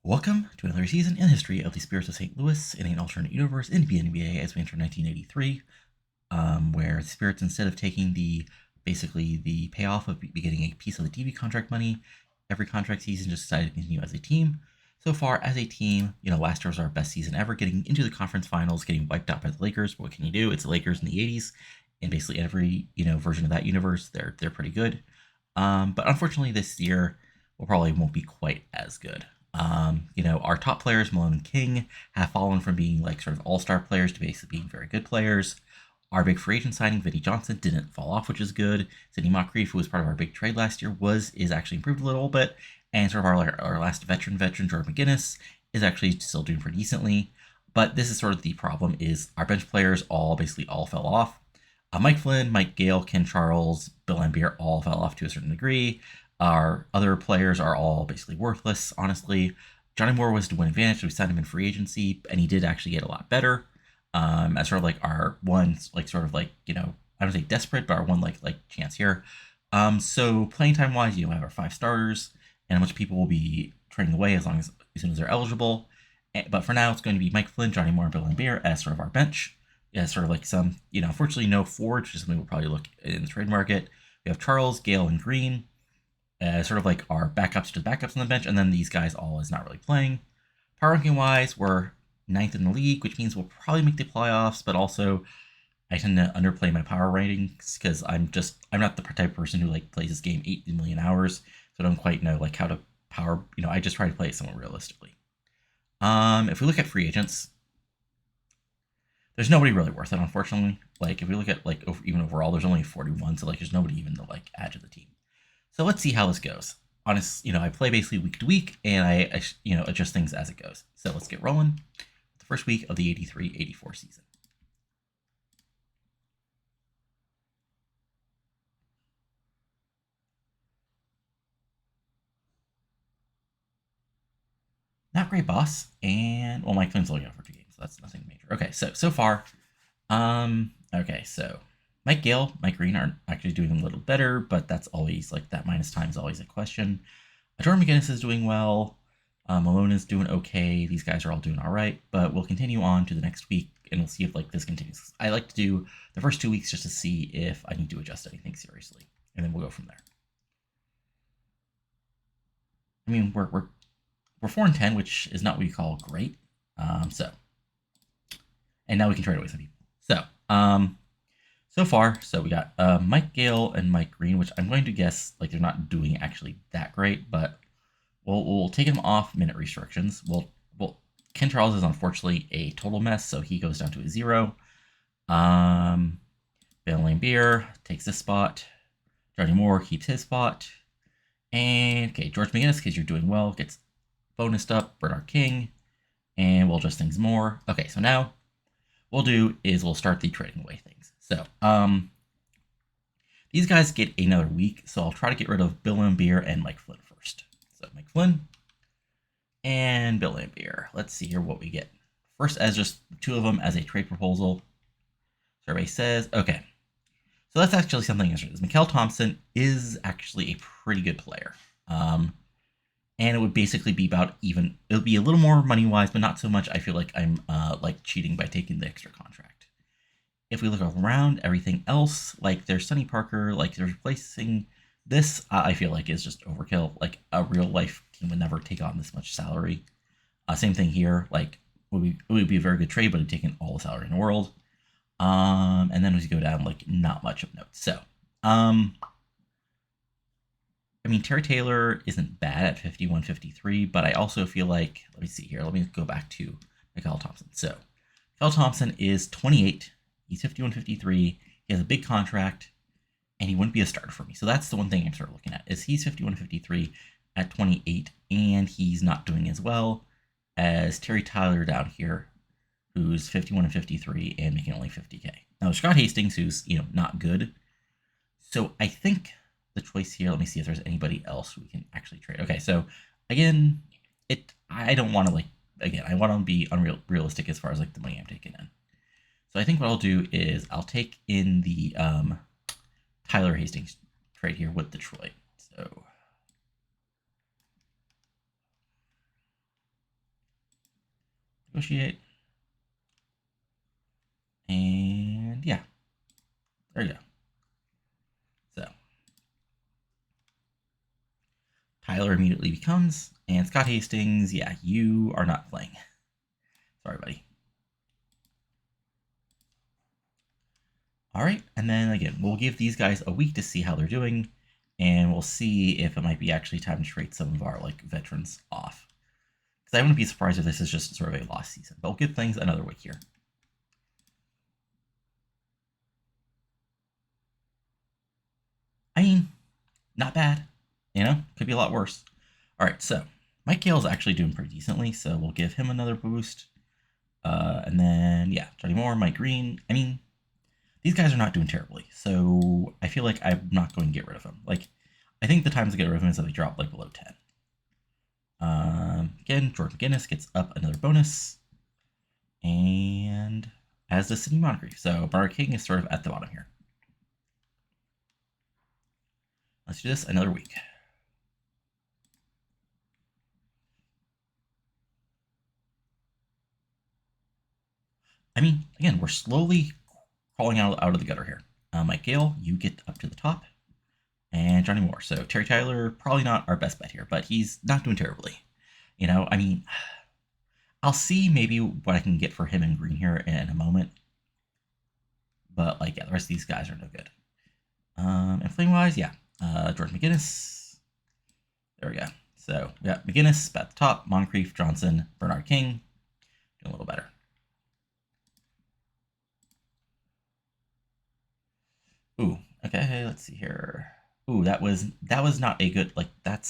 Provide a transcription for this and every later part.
Welcome to another season in the history of the Spirits of St. Louis in an alternate universe in the NBA as we enter 1983, where the Spirits, instead of taking basically the payoff of getting a piece of the TV contract money every contract season, just decided to continue as a team. So far, as a team, last year was our best season ever, getting into the conference finals, getting wiped out by the Lakers. But what can you do? It's the Lakers in the 80s, and basically every version of that universe, they're pretty good. But unfortunately, this year probably won't be quite as good. Our top players, Malone and King, have fallen from being like sort of all-star players to basically being very good players. Our big free agent signing, Vinny Johnson, didn't fall off, which is good. Sidney Moncrief, who was part of our big trade last year, is actually improved a little bit. And sort of our last veteran, Jordan McGinnis, is actually still doing pretty decently. But this is sort of the problem: is our bench players basically all fell off. Mike Flynn, Mike Gale, Ken Charles, Bill Laimbeer all fell off to a certain degree. Our other players are all basically worthless, honestly. Johnny Moore was to win advantage, so we signed him in free agency, and he did actually get a lot better. As sort of like our one, like sort of like, I don't say desperate, but our one like chance here. So playing time wise, we have our 5 starters, and a bunch of people will be trading away as soon as they're eligible. But for now, it's going to be Mike Flynn, Johnny Moore, and Bill Laimbeer as sort of our bench. Yeah, sort of like some, unfortunately no forward, which is something we'll probably look in the trade market. We have Charles, Gale, and Green. Sort of like our backups to the backups on the bench, and then these guys all is not really playing. Power ranking wise, we're 9th in the league, which means we'll probably make the playoffs, but also I tend to underplay my power ratings because I'm not the type of person who like plays this game 8 million hours, so I don't quite know like how to power. I just try to play it somewhat realistically. If we look at free agents, there's nobody really worth it, unfortunately. Like if we look at like even overall, there's only 41, so like there's nobody even to like add to the team. So let's see how this goes. I play basically week to week, and I adjust things as it goes. So let's get rolling. The first week of the 83-84 season. Not great, boss. And well, Mike Flynn's only out for 2 games, so that's nothing major. Okay, so far, okay, so Mike Gale, Mike Green are actually doing a little better, but that's always like that minus time is always a question. Jordan McGinnis is doing well. Malone is doing okay. These guys are all doing all right, but we'll continue on to the next week, and we'll see if like this continues. I like to do the first 2 weeks just to see if I need to adjust anything seriously, and then we'll go from there. I mean, we're 4-10, which is not what you call great. And now we can trade away some people. So far, we got Mike Gale and Mike Green, which I'm going to guess like they're not doing actually that great, but we'll take them off minute restrictions. Ken Charles is unfortunately a total mess, so he goes down to a 0. Bill Laimbeer takes this spot. Johnny Moore keeps his spot. And okay, George McGinnis, because you're doing well, gets bonused up. Bernard King, and we'll adjust things more. Okay, so now what we'll do is we'll start the trading away things. So these guys get another week, so I'll try to get rid of Bill Laimbeer and Mike Flynn first. So Mike Flynn and Bill Laimbeer. Let's see here what we get. First, as just 2 of them as a trade proposal. Survey says, okay. So that's actually something interesting. Mikal Thompson is actually a pretty good player. And it would basically be about even. It would be a little more money-wise, but not so much. I feel like I'm like cheating by taking the extra contract. If we look around, everything else, like there's Sonny Parker, like they're replacing this, I feel like is just overkill. Like a real-life team would never take on this much salary. Same thing here. Like it would be a very good trade, but it'd taken all the salary in the world. And then as you go down, like not much of note. So, I mean, Terry Taylor isn't bad at 51-53, but I also feel like, let me see here. Let me go back to Mikal Thompson. So, Mikal Thompson is 28. He's 51-53. He has a big contract, and he wouldn't be a starter for me. So that's the one thing I'm sort of looking at, is he's 51-53 at 28, and he's not doing as well as Terry Tyler down here, who's 51-53 and making only 50K. Now, Scott Hastings, who's, not good. So I think the choice here, let me see if there's anybody else we can actually trade. Okay, so again, I don't want to I want to be realistic as far as like the money I'm taking in. So I think what I'll do is I'll take in the Tyler Hastings trade here with Detroit. So Negotiate. And yeah, there you go. So Tyler immediately becomes, and Scott Hastings, yeah, you are not playing. Sorry, buddy. All right, and then again, we'll give these guys a week to see how they're doing, and we'll see if it might be actually time to trade some of our like veterans off. Because I wouldn't be surprised if this is just sort of a lost season. But we'll give things another week here. I mean, not bad. You know, could be a lot worse. All right, so Mike Gale's actually doing pretty decently, so we'll give him another boost. And then, yeah, Johnny Moore, Mike Green. I mean, these guys are not doing terribly, so I feel like I'm not going to get rid of them. Like, I think the time to get rid of them is if they drop like below 10. Again, George McGinnis gets up another bonus, and as does Sidney Moncrief. So Bar King is sort of at the bottom here. Let's do this another week. I mean, again, we're slowly crawling out of the gutter here. Mike Gale, you get up to the top, and Johnny Moore. So Terry Tyler, probably not our best bet here, but he's not doing terribly. You know, I mean, I'll see maybe what I can get for him in green here in a moment. But, like, yeah, the rest of these guys are no good. And flame-wise, yeah. George McGinnis. There we go. So, we got McGinnis at the top, Moncrief, Johnson, Bernard King. Doing a little better. Ooh, okay, let's see here. Ooh, that was not a good, like, that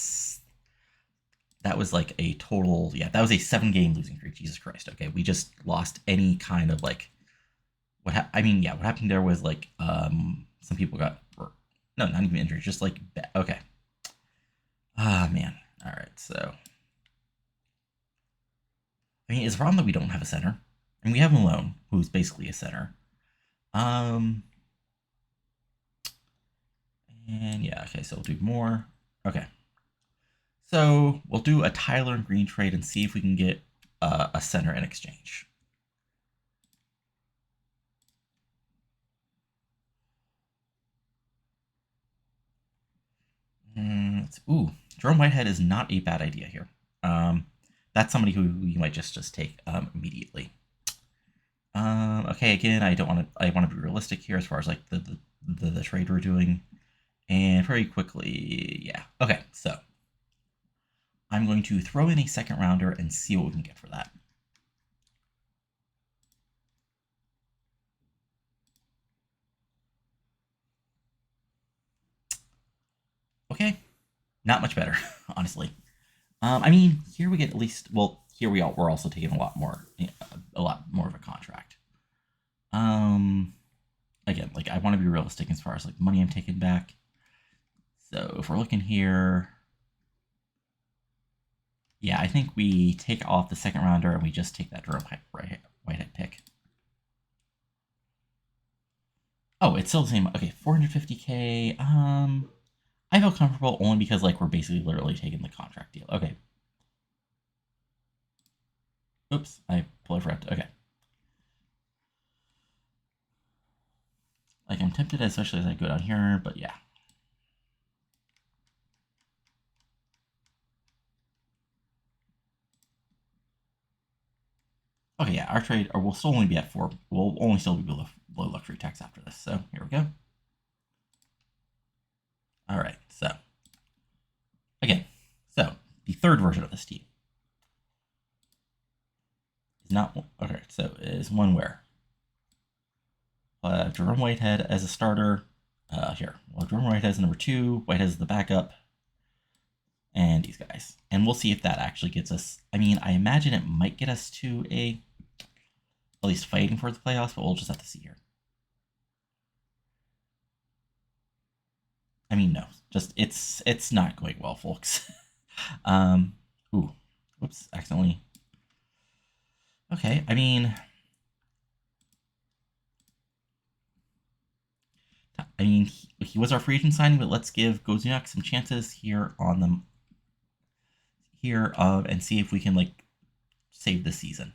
was like a total, yeah, that was a 7-game losing streak. Jesus Christ. Okay, we just lost any kind of like, I mean, yeah, what happened there was like, some people got, no, not even injured, just like, okay. Ah, man. All right, so. I mean, it's wrong that we don't have a center. And we have Malone, who's basically a center. And yeah, okay, so we'll do more. Okay. So we'll do a Tyler and Green trade and see if we can get a center in exchange. Ooh, Jerome Whitehead is not a bad idea here. That's somebody who you might just take immediately. Okay, again, I want to be realistic here as far as like the trade we're doing, and very quickly, yeah. Okay, so I'm going to throw in a second rounder and see what we can get for that. Okay, not much better, honestly. I mean, here we get at least, well, here we're also taking a lot more of a contract. Again, like I want to be realistic as far as like money I'm taking back. So if we're looking here, yeah, I think we take off the second rounder and we just take that Jerome Whitehead pick. Oh, it's still the same. Okay, 450K. I feel comfortable only because like we're basically literally taking the contract deal. Okay. Oops, I proliferate. Okay. Like I'm tempted, especially as I go down here, but yeah. Okay, yeah, our trade, or we'll still only be at 4. We'll only still be below luxury tax after this. So here we go. All right, so again, so the third version of this team is not okay. So is one where Jerome Whitehead as a starter. Here, well, Jerome Whitehead as number 2. Whitehead as the backup, and these guys, and we'll see if that actually gets us. I mean, I imagine it might get us to at least fighting for the playoffs, but we'll just have to see here. I mean, no, just it's not going well, folks. Ooh, whoops, accidentally. Okay, I mean, he was our free agent signing, but let's give Gozuniak some chances here on them here, and see if we can like save the season.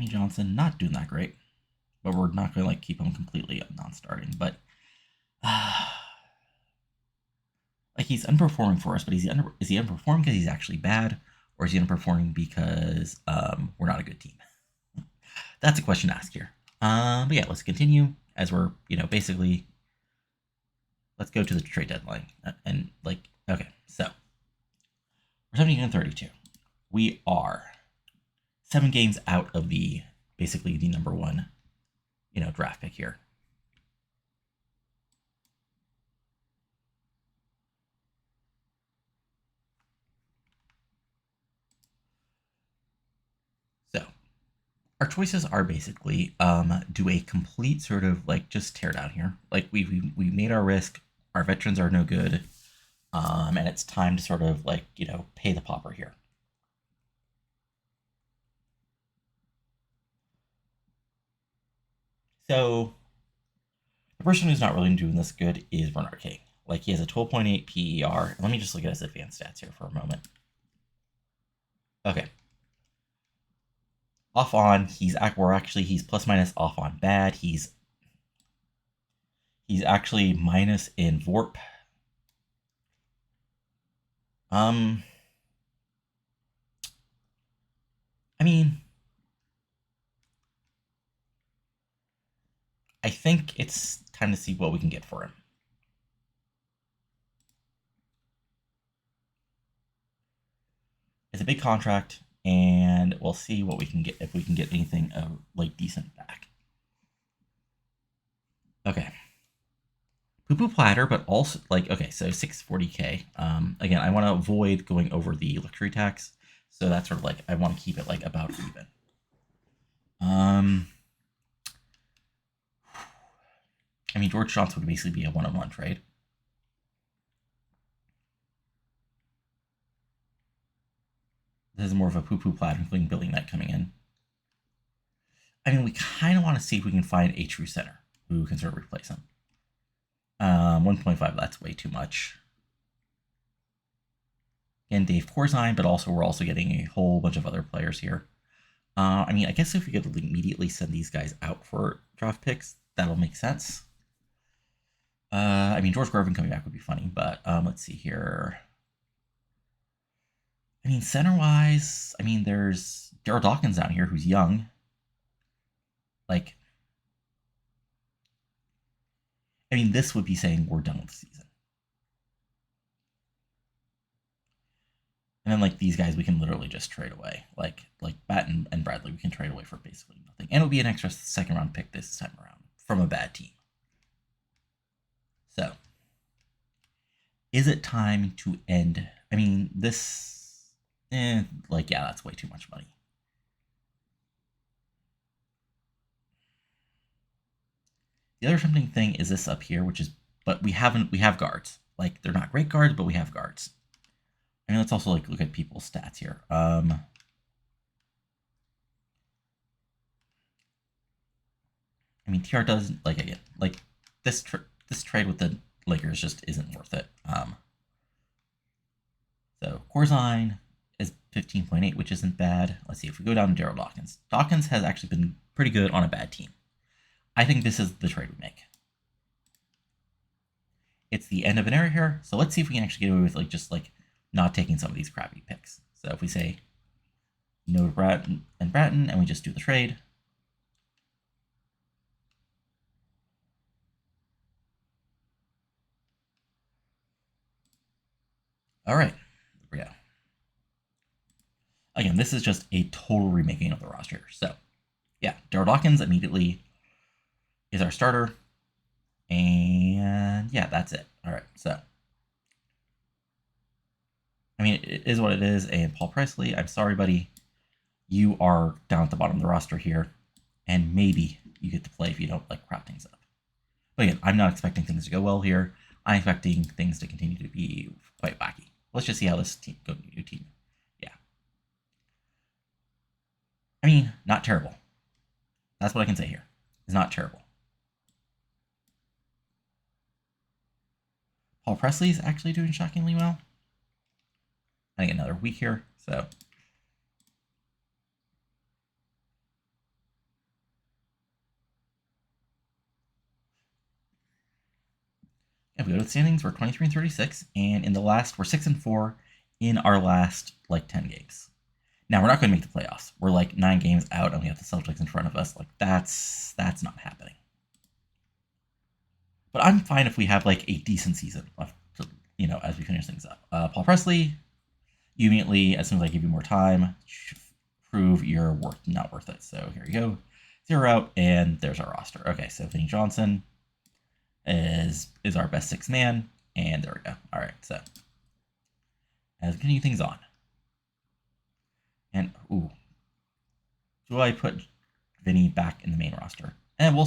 Anthony Johnson, not doing that great. But we're not going to like keep him completely non-starting. But like he's underperforming for us. But is he underperforming because he's actually bad, or is he underperforming because we're not a good team? That's a question to ask here. But yeah, let's continue as we're basically let's go to the trade deadline and like okay, so we're 17-32. We are 7 games out of the basically the number 1 draft pick here. So our choices are basically do a complete sort of like just tear down here. Like we made our risk. Our veterans are no good, and it's time to sort of like pay the pauper here. So the person who's not really doing this good is Bernard King. Like he has a 12.8 PER. Let me just look at his advanced stats here for a moment. Okay. Off on, he's plus minus off on bad. He's actually minus in VORP. I mean, I think it's time to see what we can get for him. It's a big contract, and we'll see what we can get if we can get anything like decent back. Okay. Poo-poo platter, but also like okay, so 640k. Again, I want to avoid going over the luxury tax, so that's sort of like I want to keep it like about even. I mean, George Johnson would basically be a one-on-one trade. This is more of a poo-poo platter, including Billy Knight coming in. I mean, we kind of want to see if we can find a true center who can sort of replace him. 1.5, that's way too much. And Dave Corzine, but also we're also getting a whole bunch of other players here. I mean, I guess if we could immediately send these guys out for draft picks, that'll make sense. I mean, George Garvin coming back would be funny, but let's see here. I mean, center-wise, I mean, there's Daryl Dawkins down here who's young. Like, I mean, this would be saying we're done with the season. And then, like, these guys we can literally just trade away. Like Batten and Bradley, we can trade away for basically nothing. And it would be an extra second-round pick this time around from a bad team. So, is it time to end? I mean, this, like, yeah, that's way too much money. The other tempting thing is this up here, which is, but we have guards. Like, they're not great guards, but we have guards. I mean, let's also, like, look at people's stats here. I mean, TR doesn't, like, again, like, this trade with the Lakers just isn't worth it. So Corzine is 15.8, which isn't bad. Let's see, if we go down to Daryl Dawkins. Dawkins has actually been pretty good on a bad team. I think this is the trade we make. It's the end of an era here, so let's see if we can actually get away with like just like not taking some of these crappy picks. So if we say no to Bratton, and we just do the trade. All right, there we go. Again, this is just a total remaking of the roster. So yeah, Daryl Dawkins immediately is our starter. And yeah, that's it. All right, so I mean, it is what it is. And Paul Presley, I'm sorry, buddy. You are down at the bottom of the roster here. And maybe you get to play if you don't like crap things up. But again, I'm not expecting things to go well here. I'm expecting things to continue to be quite wacky. Let's just see how this team goes. New team. Yeah. I mean, not terrible. That's what I can say here. It's not terrible. Paul Presley is actually doing shockingly well. I think another week here, so And we go to the standings. We're 23 and 36, and in the last, we're 6 and 4 in our last like 10 games. Now we're not going to make the playoffs. We're like 9 games out, and we have the Celtics in front of us. Like that's not happening. But I'm fine if we have like a decent season left, to, as we finish things up. Paul Presley, you immediately, as soon as I give you more time, prove you're not worth it. So here you go, 0 out, and there's our roster. Okay, so Vinny Johnson is our best 6 man, and there we go. All right, so as continue things on, and do I put Vinny back in the main roster? And we'll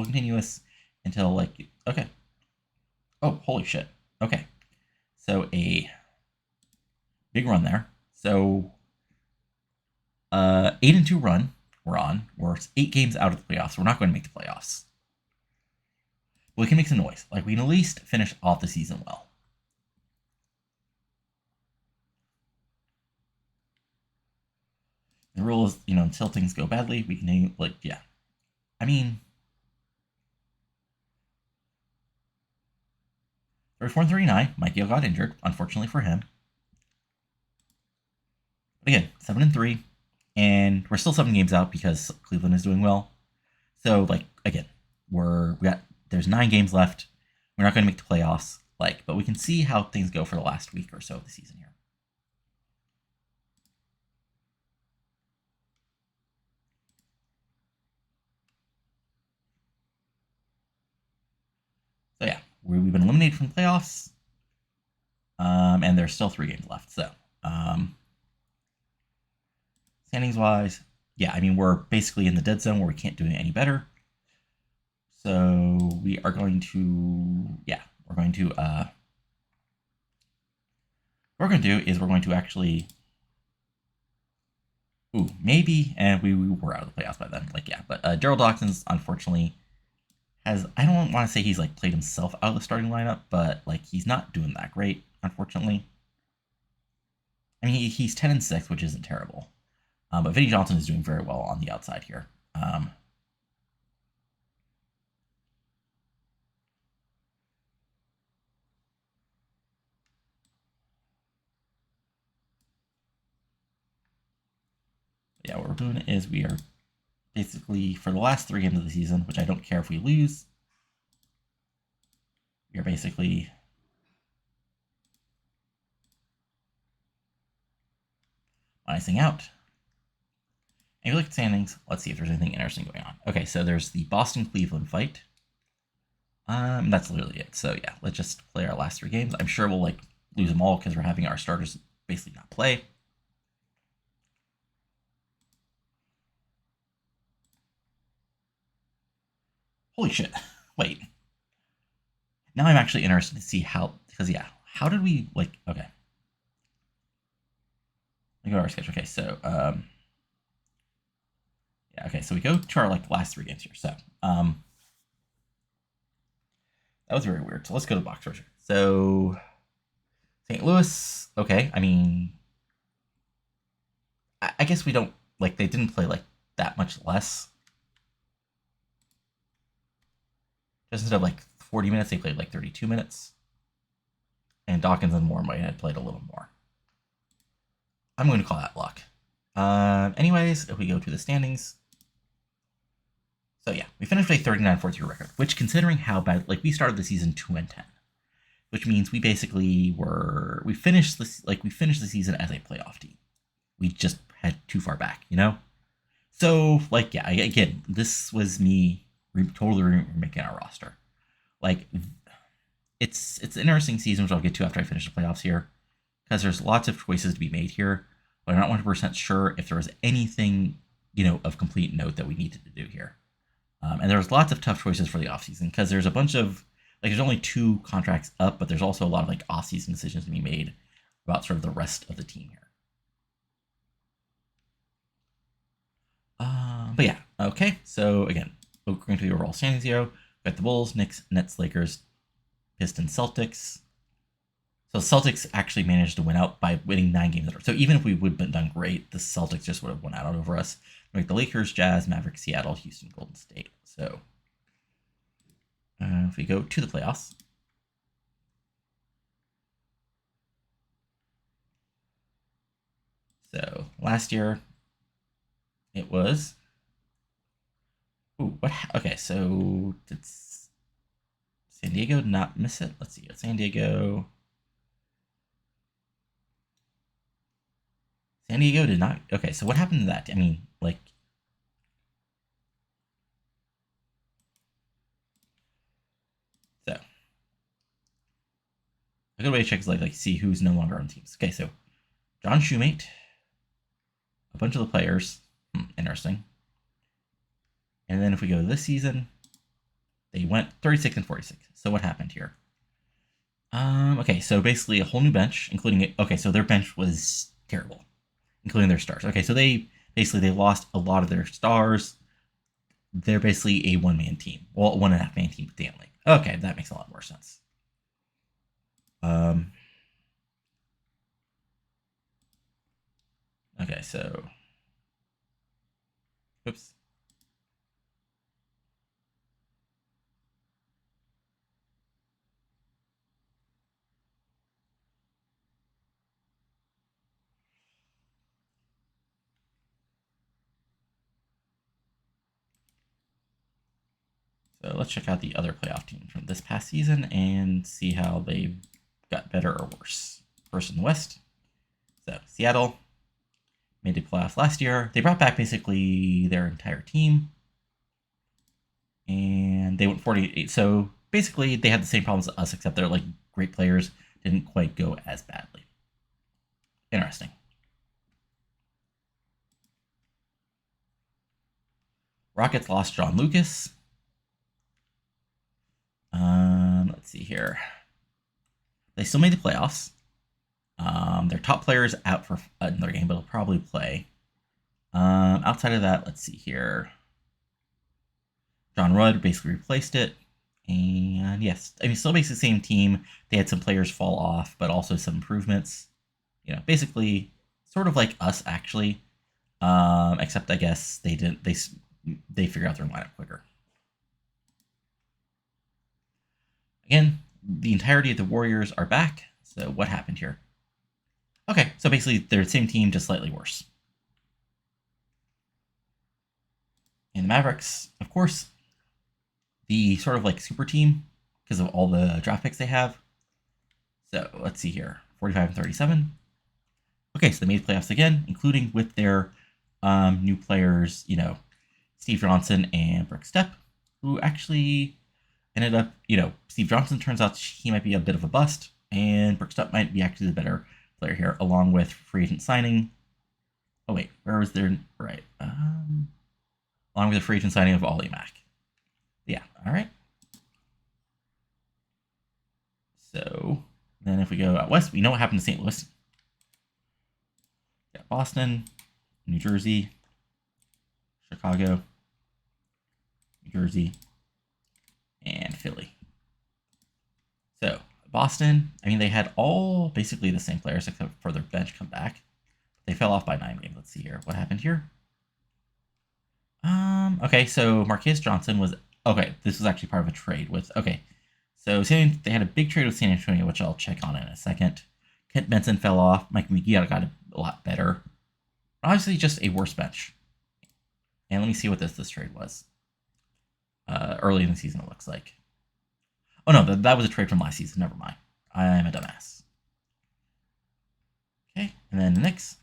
continue this until okay. Oh, holy shit. Okay, so a big run there. So 8-2 run we're on. We're 8 games out of the playoffs. We're not going to make the playoffs. But we can make some noise. Like, we can at least finish off the season well. The rule is, until things go badly, we can, yeah. I mean, 34 and 39. Mike Yeo got injured, unfortunately for him. But again, 7 and 3, and we're still 7 games out because Cleveland is doing well. So, again, there's 9 games left. We're not going to make the playoffs, but we can see how things go for the last week or so of the season here. So yeah, we've been eliminated from the playoffs, and there's still 3 games left. So, standings wise, yeah, I mean, we're basically in the dead zone where we can't do any better. So we are going to, what we're going to do is we're going to actually, maybe, and we were out of the playoffs by then. But Daryl Dawkins, unfortunately, I don't want to say he's played himself out of the starting lineup, but he's not doing that great, unfortunately. I mean, he's 10 and 6, which isn't terrible. But Vinny Johnson is doing very well on the outside here. Yeah, what we're doing is we are basically, for the last 3 games of the season, which I don't care if we lose, we are basically minusing out. And if you look at standings, let's see if there's anything interesting going on. Okay, so there's the Boston-Cleveland fight. That's literally it. So yeah, let's just play our last 3 games. I'm sure we'll lose them all because we're having our starters basically not play. Holy shit. Wait. Now I'm actually interested to see how, because yeah, how did we, okay. Let me go to our schedule. Okay, so, yeah, okay, so we go to our, last 3 games here. So, that was very weird. So let's go to the box score. So, St. Louis, okay, I mean, I guess we don't, they didn't play, that much less. Just instead of 40 minutes, they played 32 minutes. And Dawkins and Moore might have played a little more. I'm going to call that luck. Anyways, if we go to the standings. So yeah, we finished with a 39-43 record, which considering how bad, we started the season 2-10, which means we basically we finished the season as a playoff team. We just had too far back, So yeah, again, this was me totally remaking our roster. It's an interesting season, which I'll get to after I finish the playoffs here, because there's lots of choices to be made here, but I'm not 100% sure if there was anything, of complete note that we needed to do here. And there's lots of tough choices for the offseason, because there's a bunch of, there's only 2 contracts up, but there's also a lot of, offseason decisions to be made about sort of the rest of the team here. But yeah, okay, so again, going to the overall standings here, we got the Bulls, Knicks, Nets, Lakers, Pistons, Celtics. So Celtics actually managed to win out by winning 9 games. So even if we would have been done great, the Celtics just would have won out over us. Like the Lakers, Jazz, Mavericks, Seattle, Houston, Golden State. So if we go to the playoffs, last year it was. Ooh, what? Okay, so did San Diego not miss it? Let's see. San Diego. San Diego did not. Okay, so what happened to that? I mean, like. So a good way to check is like see who's no longer on teams. Okay, so John Shoemate, a bunch of the players. Interesting. And then if we go to this season, they went 36 and 46. So what happened here? Okay, so basically a whole new bench, including it. Okay, so their bench was terrible, including their stars. Okay, so they lost a lot of their stars. They're basically a one-man team. Well, 1.5 man team with Danley. Okay, that makes a lot more sense. Okay, so oops. So let's check out the other playoff teams from this past season and see how they got better or worse. First in the West. So Seattle made the playoffs last year. They brought back basically their entire team. And they went 48. So basically they had the same problems as us, except their like great players didn't quite go as badly. Interesting. Rockets lost John Lucas. Let's see here. They still made the playoffs. Their top player is out for another game, but he'll probably play. Outside of that, let's see here. John Rudd basically replaced it. And yes, I mean, still basically the same team. They had some players fall off, but also some improvements. You know, basically sort of like us, actually. Except I guess they didn't. They figured out their lineup quicker. Again, the entirety of the Warriors are back. So what happened here? Okay, so basically they're the same team, just slightly worse. And the Mavericks, of course, the sort of like super team because of all the draft picks they have. So let's see here, 45 and 37. Okay, so they made the playoffs again, including with their new players, you know, Steve Johnson and Brooke Stepp, who actually ended up, you know, Steve Johnson turns out he might be a bit of a bust, and Brooke Stepp might be actually the better player here, along with free agent signing. Oh wait, where was their right? Along with the free agent signing of Ollie Mack. Yeah, all right. So then if we go out west, we know what happened to St. Louis. We got Boston, New Jersey, Chicago, New Jersey, and Philly. So Boston, I mean, they had all basically the same players except for their bench come back. They fell off by 9 games. Let's see here. What happened here? Okay, so Marquez Johnson was okay. This was actually part of a trade with So they had a big trade with San Antonio, which I'll check on in a second. Kent Benson fell off. Mike McGee got a lot better. Obviously, just a worse bench. And let me see what this trade was. Early in the season, it looks like. Oh no, that was a trade from last season. Never mind. I'm a dumbass. Okay, and then the Knicks.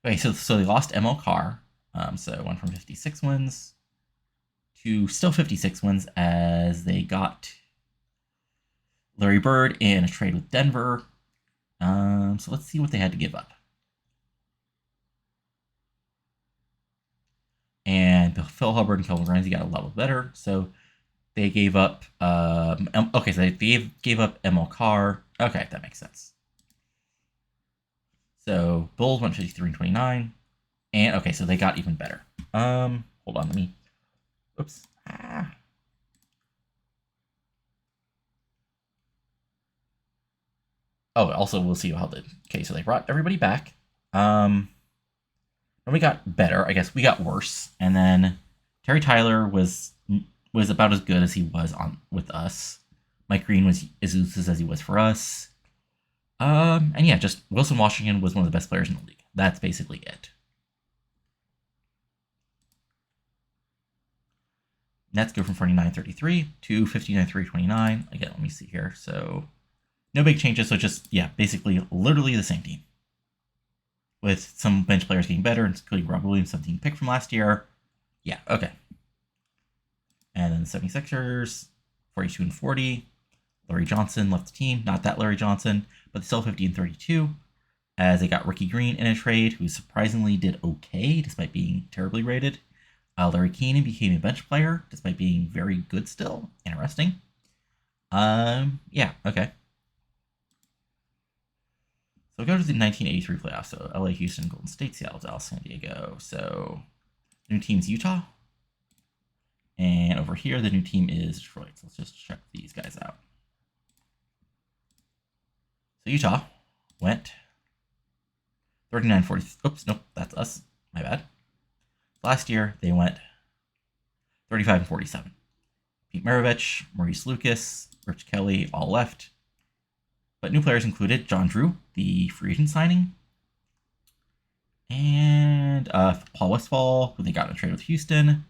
Okay, so they lost ML Carr. So it went from 56 wins to still 56 wins as they got Larry Bird in a trade with Denver. So let's see what they had to give up. And Phil Hubbard and Kelvin Ramsey got a level better. So they gave up. Okay, so they gave up ML Carr. Okay, that makes sense. So Bulls went 53 and 29. And okay, so they got even better. Hold on, let me. Oops. Oh, also we'll see how the. Okay, so they brought everybody back. And we got better. I guess we got worse. And then Terry Tyler was about as good as he was on with us. Mike Green was as useless as he was for us. And yeah, just Wilson Washington was one of the best players in the league. That's basically it. Nets go from 49-33 to 59-29. Again, let me see here. So no big changes. So just, yeah, basically literally the same team. With some bench players getting better, including Rob Williams, 17 pick from last year. Yeah, okay. And then the 76ers, 42-40. Larry Johnson left the team. Not that Larry Johnson, but still 50-32. As they got Ricky Green in a trade, who surprisingly did okay despite being terribly rated. Larry Keenan became a bench player despite being very good still. Interesting. Yeah, okay. So we go to the 1983 playoffs. So LA, Houston, Golden State, Seattle, Dallas, San Diego. So new team's Utah. And over here, the new team is Detroit. So let's just check these guys out. So Utah went 39-40. Oops, nope, that's us. My bad. Last year, they went 35-47. Pete Maravich, Maurice Lucas, Rich Kelly all left. But new players included John Drew, the free agent signing, and Paul Westphal, who they got in a trade with Houston.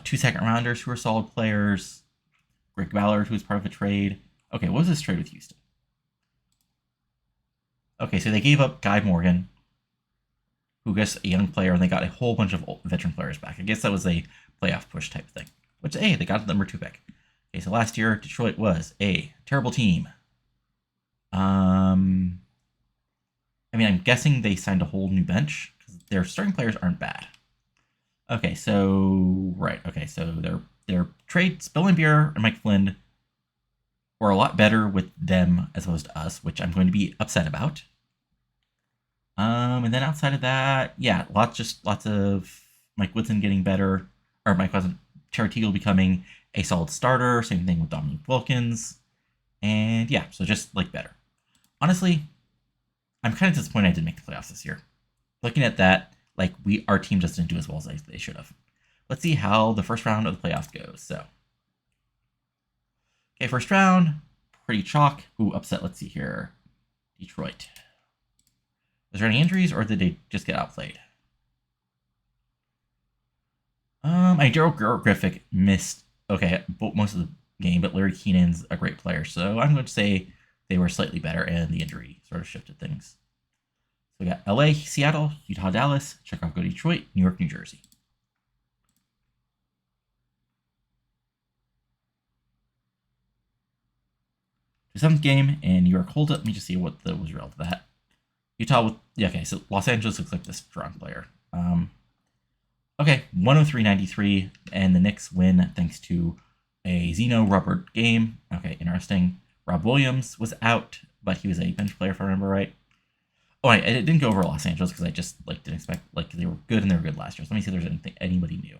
2 second-rounders who were solid players. Greg Ballard, who was part of a trade. Okay, what was this trade with Houston? Okay, so they gave up Guy Morgan, who gets a young player, and they got a whole bunch of veteran players back. I guess that was a playoff push type thing. Which, hey, they got the number 2 pick. Okay, so last year, Detroit was a terrible team. I mean, I'm guessing they signed a whole new bench, because their starting players aren't bad. Okay, so, right, okay, so their trades, Bill and Beer and Mike Flynn, were a lot better with them as opposed to us, which I'm going to be upset about. And then outside of that, yeah, lots of Mike Woodson getting better, or Mike Woodson, Terry Teagle becoming a solid starter. Same thing with Dominique Wilkins, and yeah, so just like better. Honestly, I'm kind of disappointed I didn't make the playoffs this year. Looking at that, like our team just didn't do as well as they should have. Let's see how the first round of the playoffs goes. So, okay, first round, pretty chalk. Who upset? Let's see here, Detroit. Was there any injuries, or did they just get outplayed? Daryl Griffith missed, okay, most of the game, but Larry Keenan's a great player, so I'm going to say they were slightly better, and the injury sort of shifted things. So we got LA, Seattle, Utah, Dallas, Chicago, Detroit, New York, New Jersey. The 7th game, and New York holds it. Let me just see what was the result of that. Utah with, yeah, okay, so Los Angeles looks like the strong player. Okay, 103-93, and the Knicks win thanks to a Zeno Robert game. Okay, interesting. Rob Williams was out, but he was a bench player if I remember right. Oh, I didn't go over Los Angeles because I just didn't expect, they were good and they were good last year. So let me see if there's anybody new.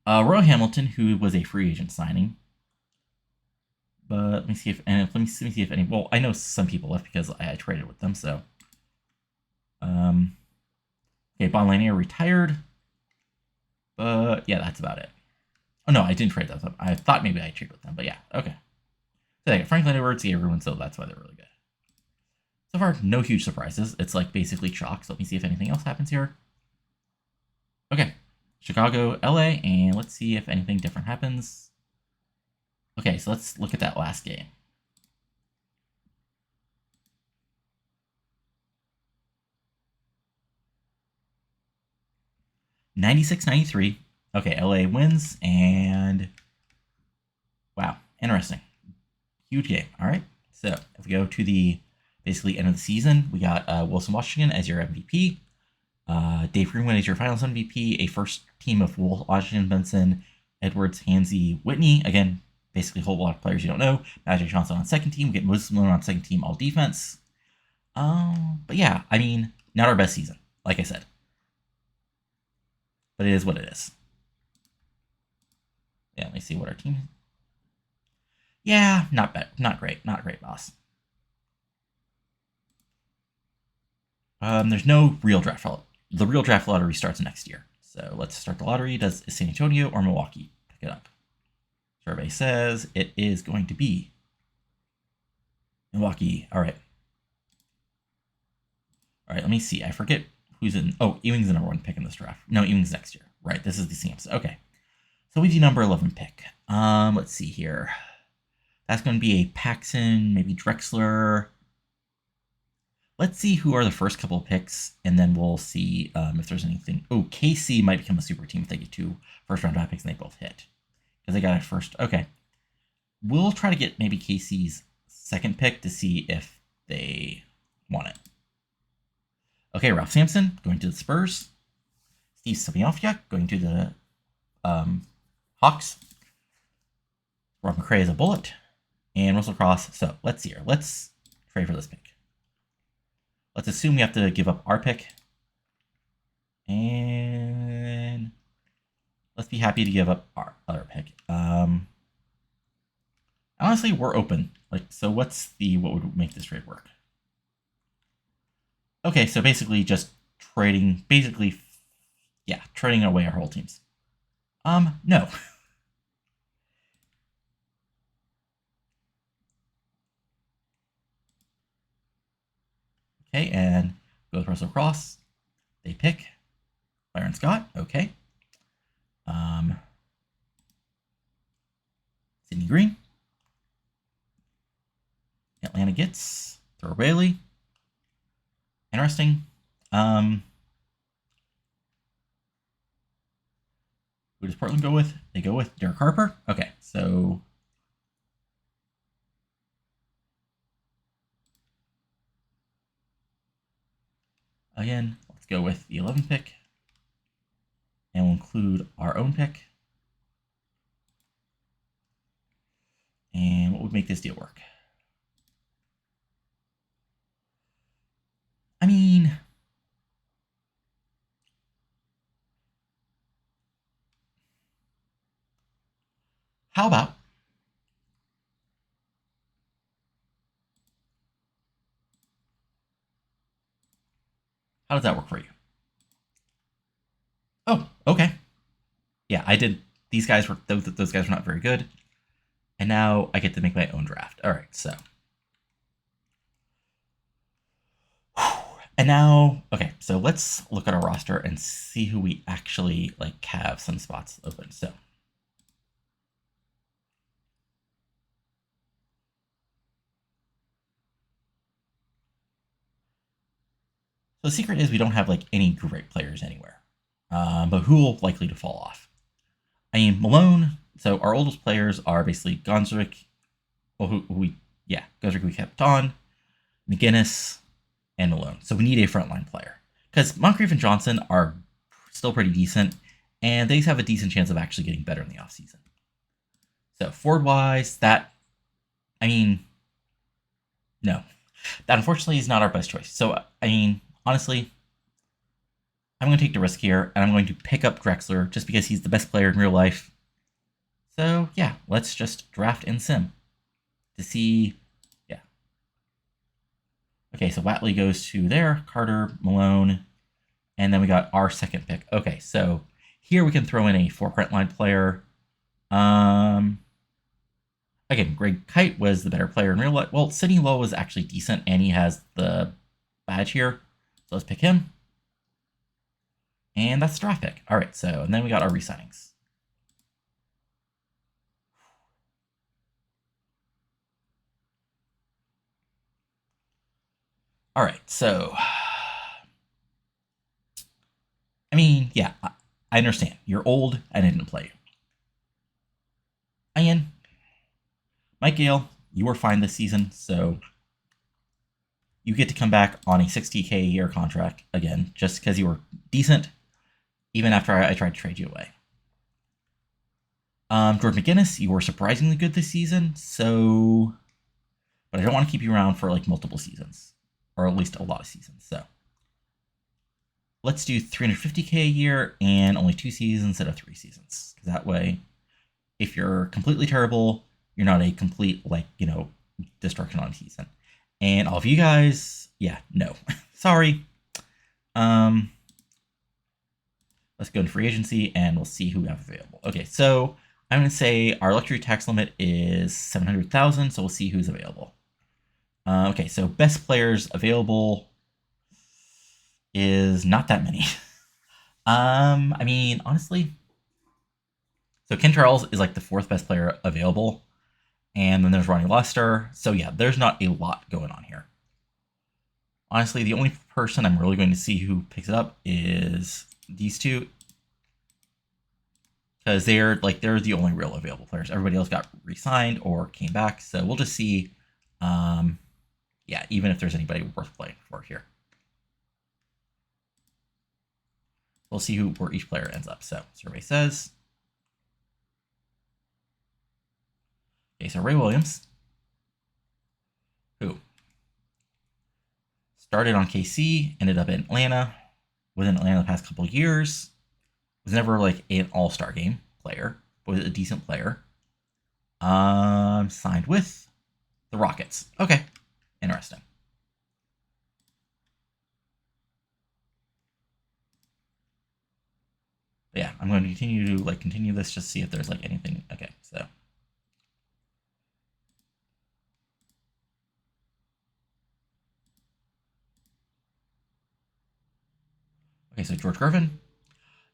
Roy Hamilton, who was a free agent signing. But let me see if any. Well, I know some people left because I traded with them. So, okay, Bon Lanier retired. But yeah, that's about it. Oh no, I didn't trade with them. I thought maybe I traded with them, but yeah, okay. So yeah, Franklin Edwards, everyone, so that's why they're really good. So far, no huge surprises. It's like basically chalk. So let me see if anything else happens here. Okay, Chicago, LA, and let's see if anything different happens. Okay, so let's look at that last game. $96-93. Okay, LA wins, and wow, interesting. Huge game. All right, so if we go to the basically end of the season, we got Wilson Washington as your MVP. Dave Greenwood is your finals MVP. A first team of Washington, Benson, Edwards, Hansy, Whitney. Again, basically a whole lot of players you don't know. Magic Johnson on second team. We get Moses Malone on second team, all defense. But yeah, I mean, not our best season, like I said. But it is what it is. Yeah, let me see what our team. Yeah, not bad, not great, boss. There's no real draft lottery. The real draft lottery starts next year. So let's start the lottery. Does San Antonio or Milwaukee pick it up? Survey says it is going to be Milwaukee. All right. All right, let me see. I forget who's in. Oh, Ewing's the number 1 pick in this draft. No, Ewing's next year. Right, this is the Samson. Okay. So we do number 11 pick. Let's see here. That's going to be a Paxson, maybe Drexler. Let's see who are the first couple of picks, and then we'll see if there's anything. Oh, KC might become a super team if they get 2 first-round draft picks and they both hit. Because they got it first. Okay. We'll try to get maybe KC's second pick to see if they want it. Okay, Ralph Sampson going to the Spurs. Steve Semiofia going to the Hawks. Rob McRae is a Bullet. And Russell Cross. So let's see here. Let's trade for this pick. Let's assume we have to give up our pick. And let's be happy to give up our other pick. Honestly, we're open. So what would make this trade work? Okay, so basically just trading, trading away our whole teams. No. Okay, and go with Russell Cross. They pick Byron Scott. Okay. Sidney Green. Atlanta gets Thor Bailey. Interesting. Who does Portland go with? They go with Derek Harper. Okay, so again, let's go with the 11th pick. And we'll include our own pick. And what would make this deal work? I mean, how about how does that work for you? Oh, okay. Yeah, I did. These guys were those guys were not very good, and now I get to make my own draft. All right, so. And now, okay, so let's look at our roster and see who we actually have some spots open. So the secret is we don't have any great players anywhere, but who will likely to fall off? I mean, Malone. So our oldest players are basically Gonzrick, Gonzrick we kept on, McGinnis, and Malone. So we need a frontline player because Moncrief and Johnson are still pretty decent, and they have a decent chance of actually getting better in the offseason. So forward-wise, no. That unfortunately is not our best choice. So, honestly, I'm going to take the risk here, and I'm going to pick up Drexler just because he's the best player in real life. So, yeah, let's just draft in Sim to see. Yeah. Okay, so Watley goes to there, Carter, Malone, and then we got our second pick. Okay, so here we can throw in a frontline player. Again, Greg Kite was the better player in real life. Well, Sidney Lowe was actually decent, and he has the badge here. So let's pick him. And that's the draft pick. All right, so, and then we got our re-signings. All right, so, yeah, I understand. You're old, and I didn't play you. Again, Mike Gale, you were fine this season, so you get to come back on a $60K a year contract again, just because you were decent, even after I tried to trade you away. George McGinnis, you were surprisingly good this season, so, but I don't want to keep you around for multiple seasons, or at least a lot of seasons. So let's do $350K a year and only 2 seasons instead of 3 seasons, because that way, if you're completely terrible, you're not a complete destruction on a season. And all of you guys, yeah, no, sorry. Let's go to free agency and we'll see who we have available. Okay, so I'm going to say our luxury tax limit is $700,000, so we'll see who's available. Okay, so best players available. is not that many. I mean, honestly, so Ken Charles is like the fourth best player available, and then there's Ronnie Lester. So yeah, there's not a lot going on here. Honestly, the only person I'm really going to see who picks it up is these two, because they're the only real available players. Everybody else got re-signed or came back. So we'll just see. Yeah, even if there's anybody worth playing for here. We'll see where each player ends up. So survey says. Okay, so Ray Williams, who started on KC, ended up in Atlanta, was in Atlanta the past couple years, was never like an all-star game player, but was a decent player. Signed with the Rockets. Okay, interesting. But yeah, I'm going to continue this, just see if there's like anything. Okay, so George Gervin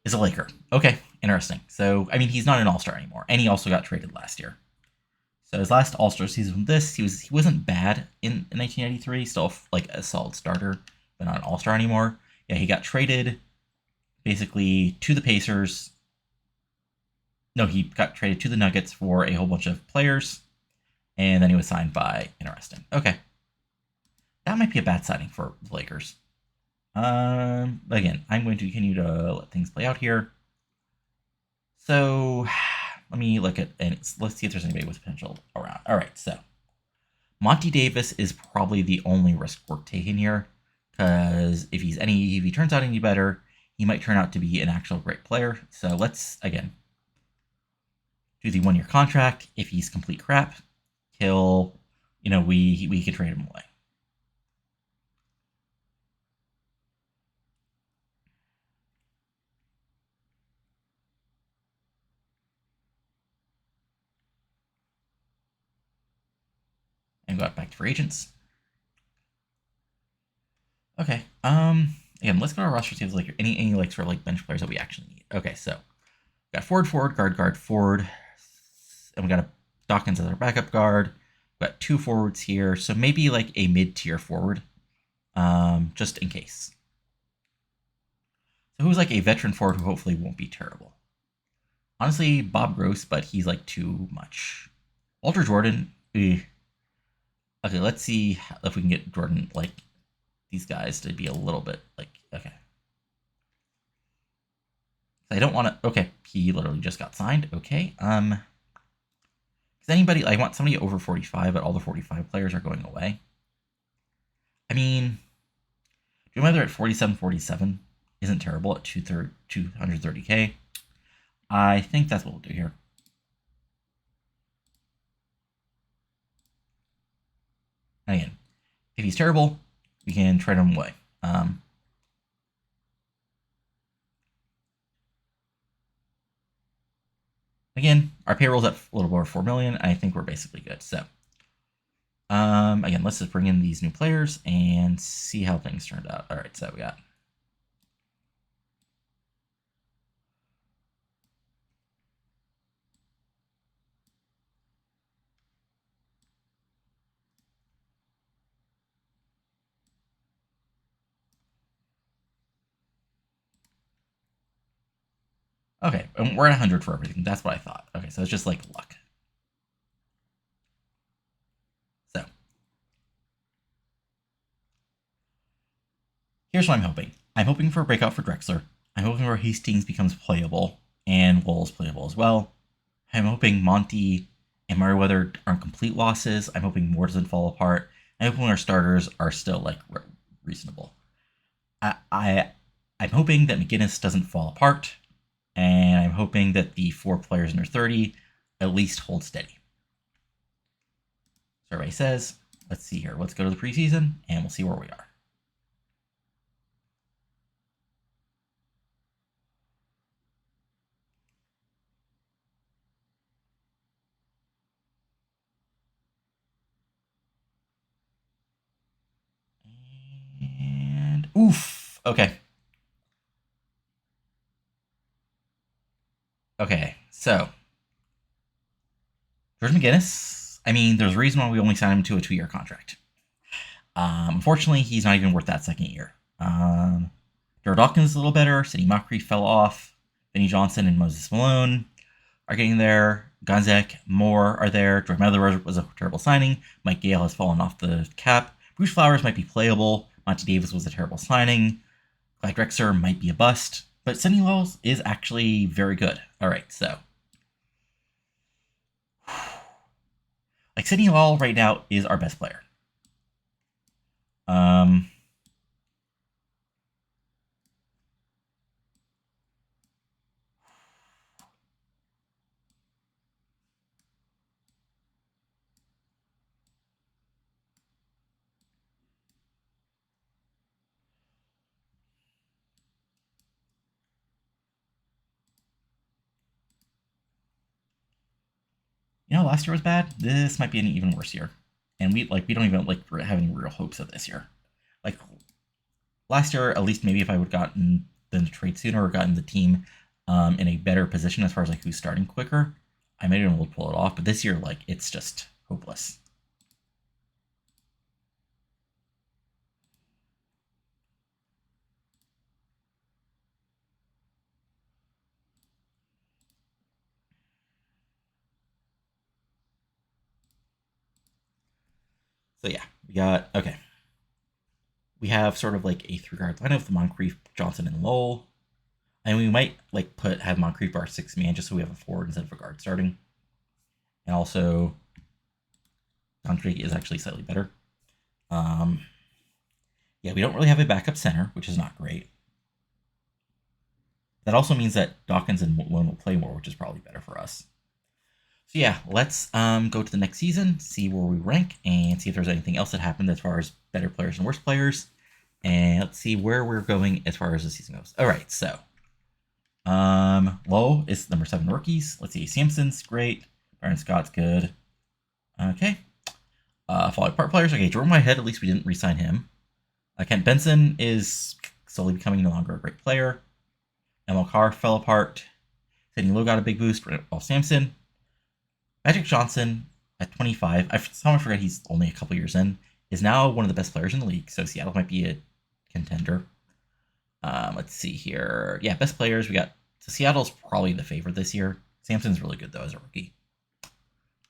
is a Laker. Okay, interesting. So I mean, he's not an all-star anymore, and he also got traded last year. So his last All-Star season, he wasn't bad in 1993, still like a solid starter, but not an All-Star anymore. Yeah, he got traded basically to the Pacers. No, he got traded to the Nuggets for a whole bunch of players, and then he was signed by. Interesting. Okay, that might be a bad signing for the Lakers. Again, I'm going to continue to let things play out here. So let me look at and let's see if there's anybody with potential around. All right, so Monty Davis is probably the only risk worth taking here, because if he turns out any better, he might turn out to be an actual great player. So let's again do the 1-year contract. If he's complete crap, we could trade him away. And go back to free agents. Okay. Again, let's go to our roster, see if there's like any like sort of like bench players that we actually need. Okay, so we got forward, guard, forward, and we got a Dawkins as our backup guard. We got 2 forwards here, so maybe like a mid-tier forward, just in case. So who's like a veteran forward who hopefully won't be terrible? Honestly, Bob Gross, but he's like too much. Walter Jordan. Okay, let's see if we can get Jordan like these guys to be a little bit like okay. I don't want to. Okay, he literally just got signed. Okay. Is anybody? I want somebody over 45, but all the 45 players are going away. I mean, Jim Weather at 47 isn't terrible at 230K. I think that's what we'll do here. And again, if he's terrible, we can trade him away. Again, our payroll's at a little over 4 million. I think we're basically good. So, again, let's just bring in these new players and see how things turned out. All right, so we got. Okay, and we're at 100 for everything. That's what I thought. Okay, so it's just like luck. So, here's what I'm hoping. I'm hoping for a breakout for Drexler. I'm hoping for Hastings becomes playable and Wolves playable as well. I'm hoping Monty and Merriweather aren't complete losses. I'm hoping Moore doesn't fall apart. I'm hoping our starters are still like reasonable. I'm hoping that McGinnis doesn't fall apart, and I'm hoping that the 4 players under 30 at least hold steady. Survey says, let's see here. Let's go to the preseason, and we'll see where we are. And oof. Okay. Okay. So, George McGinnis, I mean, there's a reason why we only signed him to a 2-year contract. Unfortunately, he's not even worth that second year. Jared Dawkins is a little better. Sidney Moncrief fell off. Vinny Johnson and Moses Malone are getting there. Gonzek, Moore are there. Jordan Miller was a terrible signing. Mike Gale has fallen off the cap. Bruce Flowers might be playable. Monty Davis was a terrible signing. Clyde Drexler might be a bust. But Sidney Wells is actually very good. All right, so. Like, Sidney Wells right now is our best player. Um, last year was bad. This might be an even worse year, and we don't even have any real hopes of this year. Like last year, at least maybe if I would have gotten the trade sooner or gotten the team in a better position as far as like who's starting quicker, I might have been able to pull it off. But this year, like it's just hopeless. So yeah, we got okay. We have sort of like a 3-guard lineup with Moncrief, Johnson, and Lowell. And we might like have Moncrief our 6-man just so we have a forward instead of a guard starting. And also, Moncrief is actually slightly better. Yeah, we don't really have a backup center, which is not great. That also means that Dawkins and Malone will play more, which is probably better for us. So yeah, let's go to the next season, see where we rank, and see if there's anything else that happened as far as better players and worse players. And let's see where we're going as far as the season goes. All right, so Low is number 7 rookies. Let's see, Sampson's great. Byron Scott's good. Okay. Falling apart players. Okay, Jordan Whitehead, at least we didn't re-sign him. Kent Benson is slowly becoming no longer a great player. Emil Carr fell apart. Sidney Lowe got a big boost. Paul Sampson. Magic Johnson at 25. I forgot he's only a couple years in. Is now one of the best players in the league. So Seattle might be a contender. Let's see here. Yeah, best players. We got so Seattle's probably the favorite this year. Sampson's really good though as a rookie.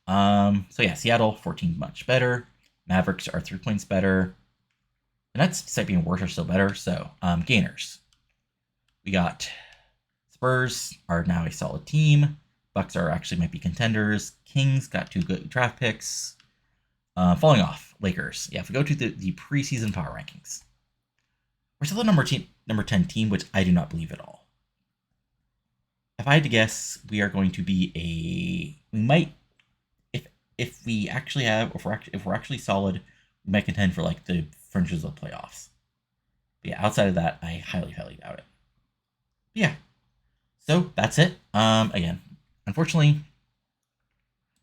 So yeah, Seattle 14 much better. Mavericks are 3 points better. The Nets, despite being worse, are still better. So gainers. We got Spurs are now a solid team. Bucks are actually might be contenders. Kings got 2 good draft picks. Falling off, Lakers. Yeah, if we go to the preseason power rankings, we're still the number 10 team, which I do not believe at all. If I had to guess, we are going to be we might, if we actually have, if we're actually solid, we might contend for like the fringes of playoffs. But yeah, outside of that, I highly doubt it. But yeah, so that's it. Again, unfortunately,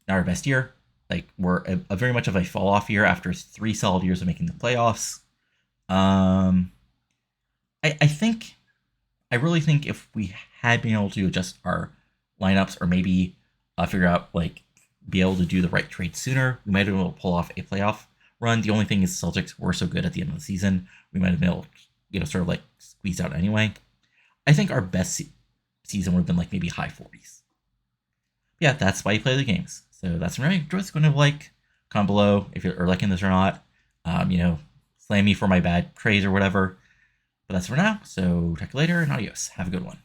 not our best year. Like we're a very much of a fall off year after 3 solid years of making the playoffs. I really think if we had been able to adjust our lineups or maybe figure out like be able to do the right trade sooner, we might have been able to pull off a playoff run. The only thing is Celtics were so good at the end of the season, we might have been able to, sort of like squeeze out anyway. I think our best season would have been like maybe high 40s. Yeah, that's why you play the games. So that's right. Enjoy going to like, comment below if you're liking this or not. Slam me for my bad trades or whatever. But that's for now. So talk to you later and adios. Have a good one.